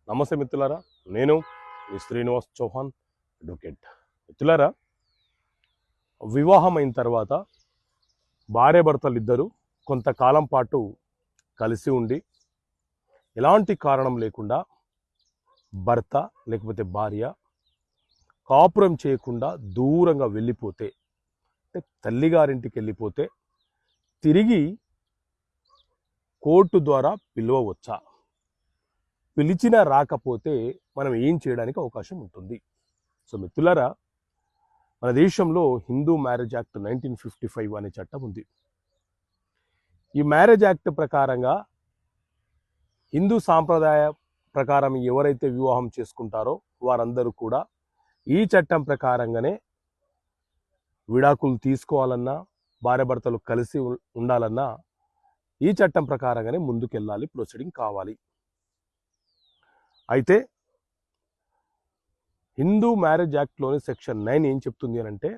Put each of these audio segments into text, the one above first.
నమస్తే మిత్రులారా, నేను మీ శ్రీనివాస్ చౌహాన్ అడ్వకేట్. మిత్రులారా, వివాహం అయిన తర్వాత భార్యాభర్తలు ఇద్దరు కొంతకాలం పాటు కలిసి ఉండి ఎలాంటి కారణం లేకుండా భర్త లేకపోతే భార్య కాపురం చేయకుండా దూరంగా వెళ్ళిపోతే, అంటే తల్లిగారింటికి వెళ్ళిపోతే తిరిగి కోర్టు ద్వారా పిలవవచ్చా? పిలిచినా రాకపోతే మనం ఏం చేయడానికి అవకాశం ఉంటుంది? సో మిత్రులారా, మన దేశంలో హిందూ మ్యారేజ్ యాక్ట్ 1955 అనే చట్టం ఉంది. ఈ మ్యారేజ్ యాక్ట్ ప్రకారంగా హిందూ సాంప్రదాయ ప్రకారం ఎవరైతే వివాహం చేసుకుంటారో వారందరూ కూడా ఈ చట్టం ప్రకారంగానే విడాకులు తీసుకోవాలన్నా, భార్యాభర్తలు కలిసి ఉండాలన్నా ఈ చట్టం ప్రకారంగానే ముందుకెళ్ళాలి, ప్రొసీడింగ్ కావాలి. అయితే హిందూ మ్యారేజ్ యాక్ట్లోని సెక్షన్ 9 ఏం చెప్తుంది అని అంటే,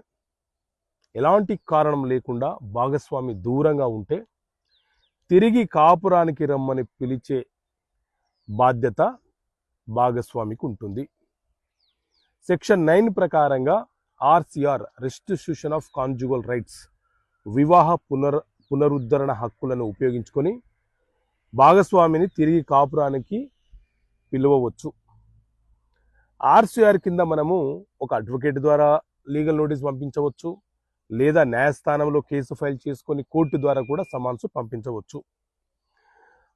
ఎలాంటి కారణం లేకుండా భాగస్వామి దూరంగా ఉంటే తిరిగి కాపురానికి రమ్మని పిలిచే బాధ్యత భాగస్వామికి ఉంటుంది. సెక్షన్ 9 ప్రకారంగా RCR restitution of conjugal rights వివాహ పునరుద్ధరణ హక్కులను ఉపయోగించుకొని భాగస్వామిని తిరిగి కాపురానికి పిలువవచ్చు. RCR కింద మనము ఒక అడ్వకేట్ ద్వారా లీగల్ నోటీస్ పంపించవచ్చు, లేదా న్యాయస్థానంలో కేసు ఫైల్ చేసుకొని కోర్టు ద్వారా కూడా సమన్స్ పంపించవచ్చు.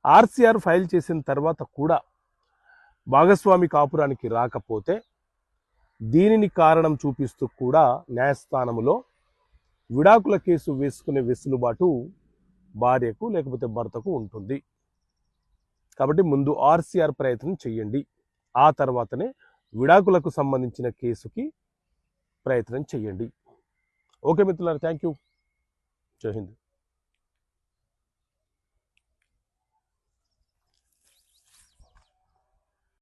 RCR ఫైల్ చేసిన తర్వాత కూడా భాగస్వామి కాపురానికి రాకపోతే దీనిని కారణం చూపిస్తూ కూడా న్యాయస్థానంలో విడాకుల కేసు వేసుకునే వెసులుబాటు భార్యకు లేకపోతే భర్తకు ఉంటుంది. కాబట్టి ముందు RCR ప్రయత్నం చేయండి, ఆ తర్వాతనే విడాకులకు సంబంధించిన కేసుకి ప్రయత్నం చేయండి. ఓకే మిత్రులారా, థ్యాంక్ యూ. జై హింద్.